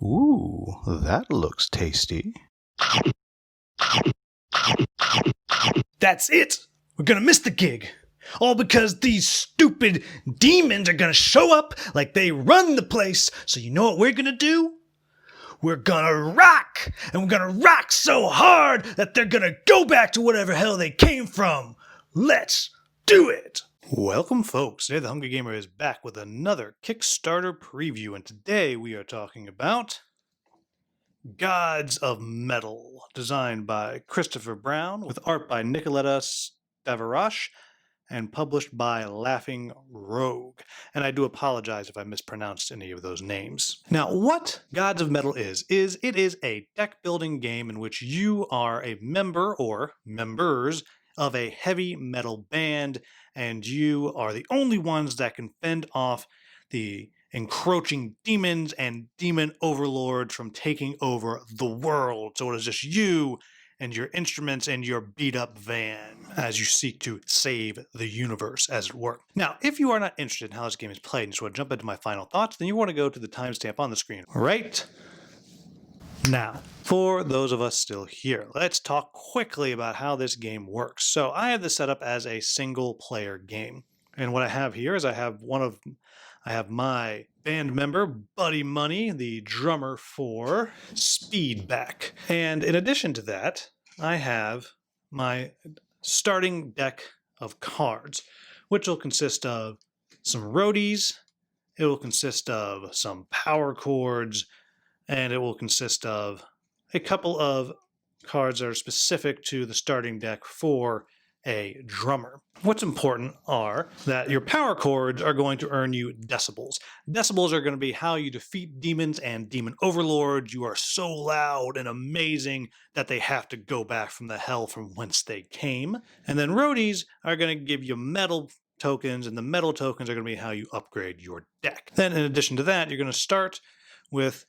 Ooh, that looks tasty. That's it! We're gonna miss the gig. All because these stupid demons are gonna show up like they run the place. So you know what we're gonna do? We're gonna rock! And we're gonna rock so hard that they're gonna go back to whatever hell they came from. Let's do it! Welcome, folks. Today the Hungry Gamer is back with another Kickstarter preview, and today we are talking about Gods of Metal, designed by Christopher Brown, with art by Nicoletta Stavarash, and published by Laughing Rogue. And I do apologize if I mispronounced any of those names. Now, what Gods of Metal is it is a deck building game in which you are a member or members of a heavy metal band, and you are the only ones that can fend off the encroaching demons and demon overlords from taking over the world. So it is just you and your instruments and your beat-up van as you seek to save the universe, as it were. Now, if you are not interested in how this game is played and just want to jump into my final thoughts, then you want to go to the timestamp on the screen right now. For those of us still here, let's talk quickly about how this game works. So I have this set up as a single-player game. And what I have here is I have my band member, Buddy Money, the drummer for Speedback. And in addition to that, I have my starting deck of cards, which will consist of some roadies, it will consist of some power chords, and it will consist of a couple of cards that are specific to the starting deck for a drummer. What's important are that your power chords are going to earn you decibels. Decibels are going to be how you defeat demons and demon overlords. You are so loud and amazing that they have to go back from the hell from whence they came. And then roadies are going to give you metal tokens, and the metal tokens are going to be how you upgrade your deck. Then in addition to that, you're going to start with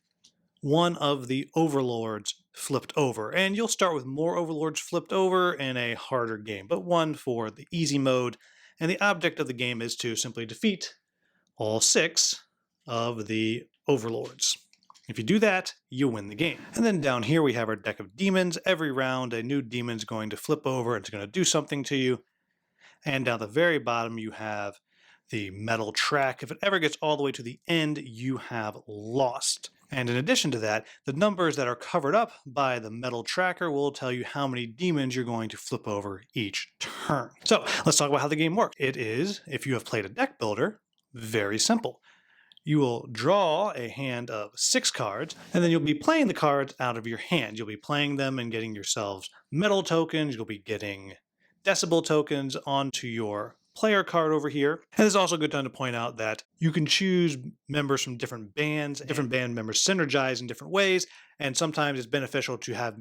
one of the overlords flipped over, and you'll start with more overlords flipped over in a harder game, but one for the easy mode. And the object of the game is to simply defeat all 6 of the overlords. If you do that, you win the game. And then down here we have our deck of demons. Every round a new demon's going to flip over, it's going to do something to you. And down at the very bottom you have the metal track. If it ever gets all the way to the end, you have lost. And in addition to that, the numbers that are covered up by the metal tracker will tell you how many demons you're going to flip over each turn. So let's talk about how the game works. It is, if you have played a deck builder, very simple. You will draw a hand of 6 cards, and then you'll be playing the cards out of your hand. You'll be playing them and getting yourselves metal tokens. You'll be getting decibel tokens onto your player card over here. And it's also a good time to point out that you can choose members from different bands. Different band members synergize in different ways, and sometimes it's beneficial to have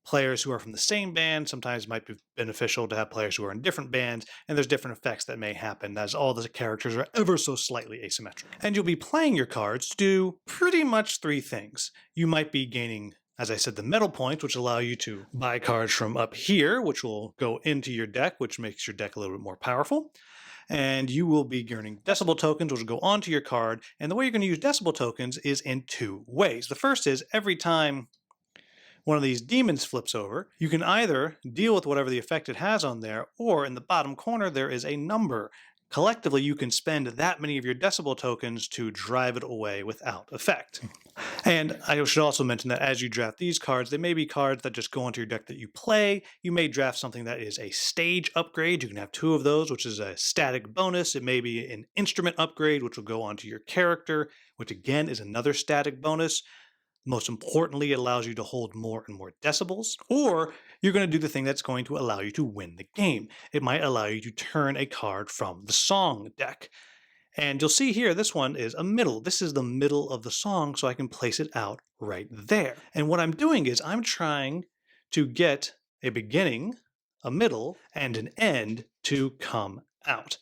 players who are from the same band. Sometimes it might be beneficial to have players who are in different bands, and there's different effects that may happen as all the characters are ever so slightly asymmetric. And you'll be playing your cards to do pretty much 3 things. You might be gaining, as I said, the metal points, which allow you to buy cards from up here, which will go into your deck, which makes your deck a little bit more powerful. And you will be earning decibel tokens, which will go onto your card. And the way you're going to use decibel tokens is in 2 ways. The first is every time one of these demons flips over, you can either deal with whatever the effect it has on there, or in the bottom corner there is a number. Collectively, you can spend that many of your decibel tokens to drive it away without effect. And I should also mention that as you draft these cards, they may be cards that just go into your deck that you play. You may draft something that is a stage upgrade. You can have 2 of those, which is a static bonus. It may be an instrument upgrade, which will go onto your character, which again is another static bonus. Most importantly, it allows you to hold more and more decibels, or you're going to do the thing that's going to allow you to win the game. It might allow you to turn a card from the song deck. And you'll see here, this one is a middle. This is the middle of the song, so I can place it out right there. And what I'm doing is I'm trying to get a beginning, a middle, and an end to come out.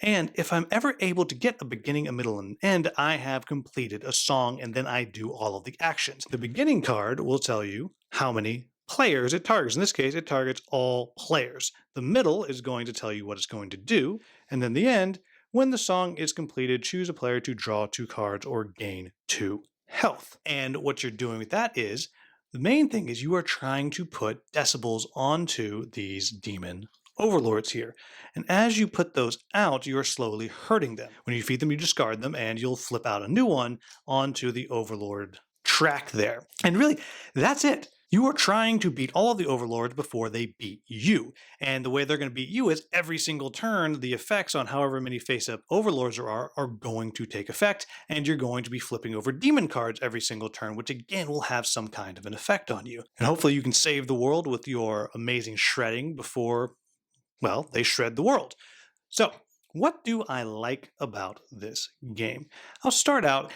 And if I'm ever able to get a beginning, a middle, and an end, I have completed a song, and then I do all of the actions. The beginning card will tell you how many players it targets. In this case, it targets all players. The middle is going to tell you what it's going to do. And then the end, when the song is completed, choose a player to draw 2 cards or gain 2 health. And what you're doing with that is, the main thing is you are trying to put decibels onto these demon overlords here. And as you put those out, you are slowly hurting them. When you feed them, you discard them, and you'll flip out a new one onto the overlord track there. And really, that's it. You are trying to beat all of the overlords before they beat you. And the way they're going to beat you is every single turn, the effects on however many face-up overlords there are going to take effect, and you're going to be flipping over demon cards every single turn, which again will have some kind of an effect on you. And hopefully you can save the world with your amazing shredding before, well, they shred the world. So, what do I like about this game? I'll start out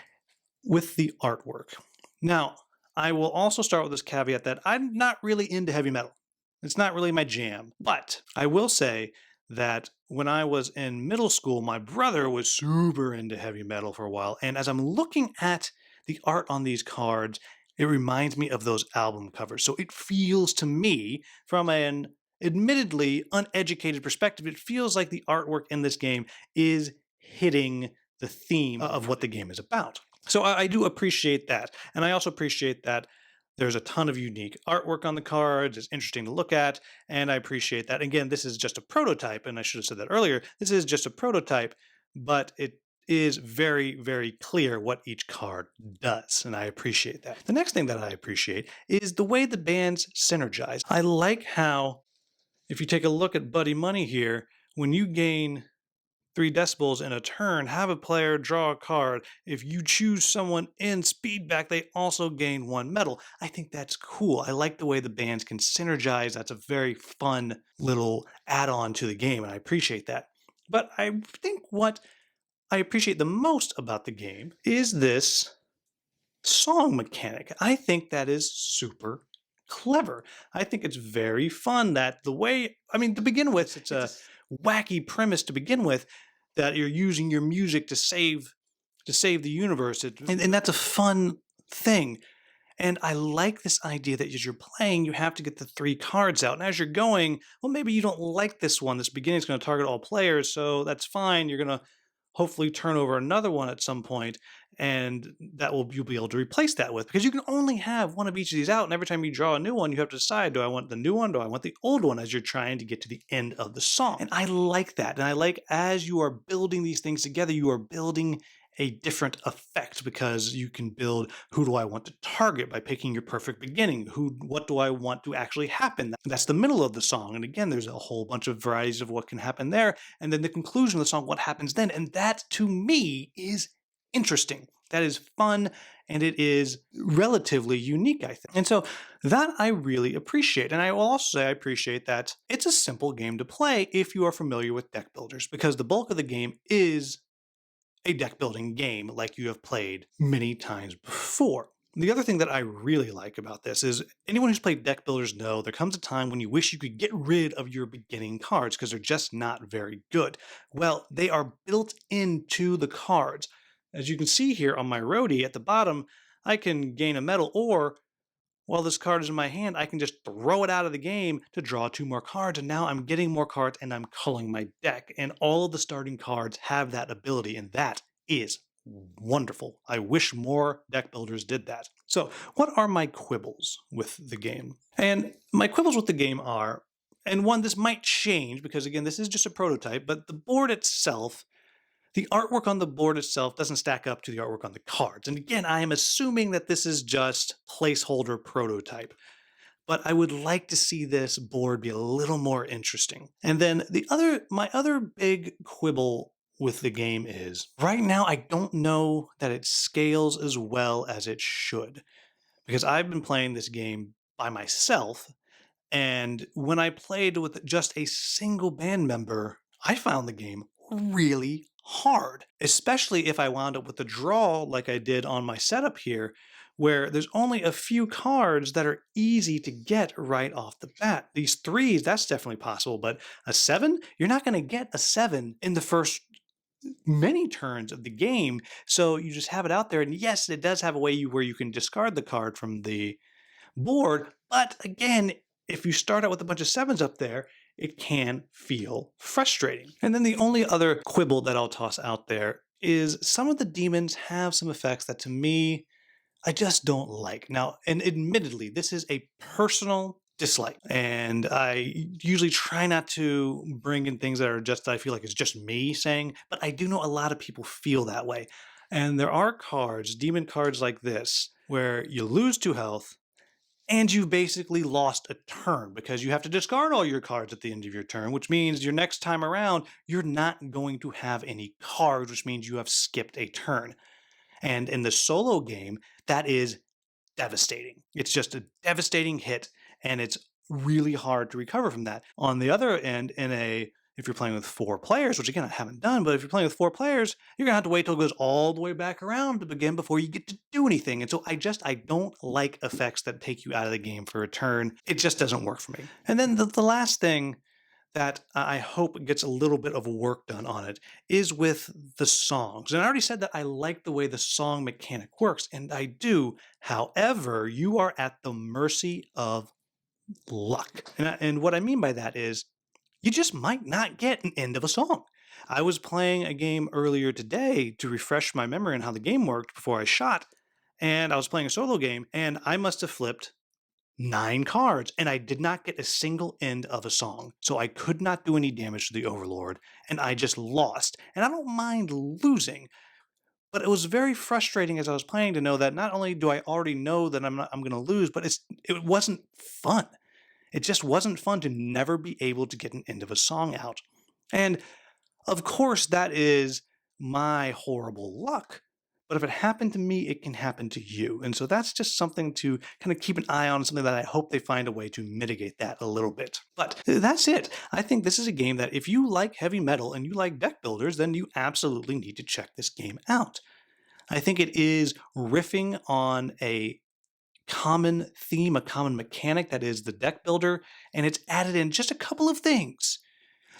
with the artwork. Now, I will also start with this caveat that I'm not really into heavy metal. It's not really my jam. But I will say that when I was in middle school, my brother was super into heavy metal for a while. And as I'm looking at the art on these cards, it reminds me of those album covers. So it feels to me, from an admittedly uneducated perspective, it feels like the artwork in this game is hitting the theme of what the game is about. So I do appreciate that. And I also appreciate that there's a ton of unique artwork on the cards. It's interesting to look at, and I appreciate that. Again, this is just a prototype, and I should have said that earlier. This is just a prototype, but it is very, very clear what each card does, and I appreciate that. The next thing that I appreciate is the way the bands synergize. I like how, if you take a look at Buddy Money here, when you gain 3 decibels in a turn, have a player draw a card. If you choose someone in speed back, they also gain 1 medal. I think that's cool. I like the way the bands can synergize. That's a very fun little add-on to the game, and I appreciate that. But I think what I appreciate the most about the game is this song mechanic. I think that is super clever. I think it's very fun that the way, I mean, to begin with, it's a wacky premise to begin with, that you're using your music to save the universe. And that's a fun thing. And I like this idea that as you're playing, you have to get the 3 cards out. And as you're going, well, maybe you don't like this one. This beginning is going to target all players, so that's fine. You're going to hopefully turn over another one at some point, and you'll be able to replace that with, because you can only have one of each of these out, and every time you draw a new one, you have to decide, do I want the new one, do I want the old one, as you're trying to get to the end of the song. And I like that, and I like as you are building these things together, you are building a different effect, because you can build, who do I want to target by picking your perfect beginning? What do I want to actually happen? That's the middle of the song. And again, there's a whole bunch of varieties of what can happen there. And then the conclusion of the song, what happens then? And that, to me, is interesting. That is fun, and it is relatively unique, I think. And so that I really appreciate. And I will also say I appreciate that it's a simple game to play if you are familiar with deck builders, because the bulk of the game is a deck building game like you have played many times before. The other thing that I really like about this is, anyone who's played deck builders know there comes a time when you wish you could get rid of your beginning cards because they're just not very good. Well, they are built into the cards. As you can see here on my roadie at the bottom, I can gain a medal, or while this card is in my hand, I can just throw it out of the game to draw 2 more cards, and now I'm getting more cards and I'm culling my deck. And all of the starting cards have that ability, and that is wonderful. I wish more deck builders did that. So, what are my quibbles with the game? And my quibbles with the game are, and one, this might change because, again, this is just a prototype, but the board itself, the artwork on the board itself doesn't stack up to the artwork on the cards. And again, I am assuming that this is just placeholder prototype, but I would like to see this board be a little more interesting. And then my other big quibble with the game is, right now I don't know that it scales as well as it should, because I've been playing this game by myself, and when I played with just a single band member, I found the game really hard, especially if I wound up with a draw like I did on my setup here, where there's only a few cards that are easy to get right off the bat. These 3s, that's definitely possible, but a 7, you're not going to get a 7 in the first many turns of the game, so you just have it out there. And yes, it does have a way where you can discard the card from the board, but again, if you start out with a bunch of 7s up there, it can feel frustrating. And then the only other quibble that I'll toss out there is, some of the demons have some effects that, to me, I just don't like. Now, and admittedly, this is a personal dislike, and I usually try not to bring in things that are just, I feel like it's just me saying, but I do know a lot of people feel that way. And there are cards, demon cards like this, where you lose 2 health and you've basically lost a turn because you have to discard all your cards at the end of your turn, which means your next time around, you're not going to have any cards, which means you have skipped a turn. And in the solo game, that is devastating. It's just a devastating hit, and it's really hard to recover from that. On the other end, if you're playing with 4 players, which again I haven't done, but if you're playing with 4 players, you're gonna have to wait till it goes all the way back around to begin before you get to do anything. And so I don't like effects that take you out of the game for a turn. It just doesn't work for me. And then the last thing that I hope gets a little bit of work done on it is with the songs. And I already said that I like the way the song mechanic works, and I do. However, you are at the mercy of luck. And what I mean by that is you just might not get an end of a song. I was playing a game earlier today to refresh my memory on how the game worked before I shot, and I was playing a solo game, and I must have flipped 9 cards, and I did not get a single end of a song. So I could not do any damage to the Overlord, and I just lost. And I don't mind losing, but it was very frustrating as I was playing to know that not only do I already know that I'm going to lose, but it wasn't fun. It just wasn't fun to never be able to get an end of a song out. And of course, that is my horrible luck. But if it happened to me, it can happen to you. And so that's just something to kind of keep an eye on, something that I hope they find a way to mitigate that a little bit. But that's it. I think this is a game that if you like heavy metal and you like deck builders, then you absolutely need to check this game out. I think it is riffing on a common theme, a common mechanic that is the deck builder, and it's added in just a couple of things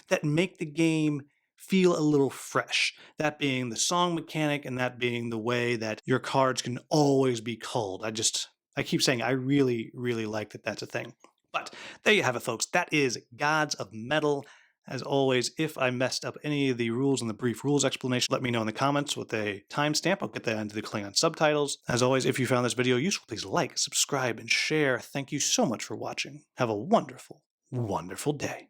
that make the game feel a little fresh. That being the song mechanic, and that being the way that your cards can always be culled. I keep saying I really, really like that that's a thing. But there you have it, folks. That is Gods of Metal. As always, if I messed up any of the rules in the brief rules explanation, let me know in the comments with a timestamp. I'll get that into the Klingon subtitles. As always, if you found this video useful, please like, subscribe, and share. Thank you so much for watching. Have a wonderful, wonderful day.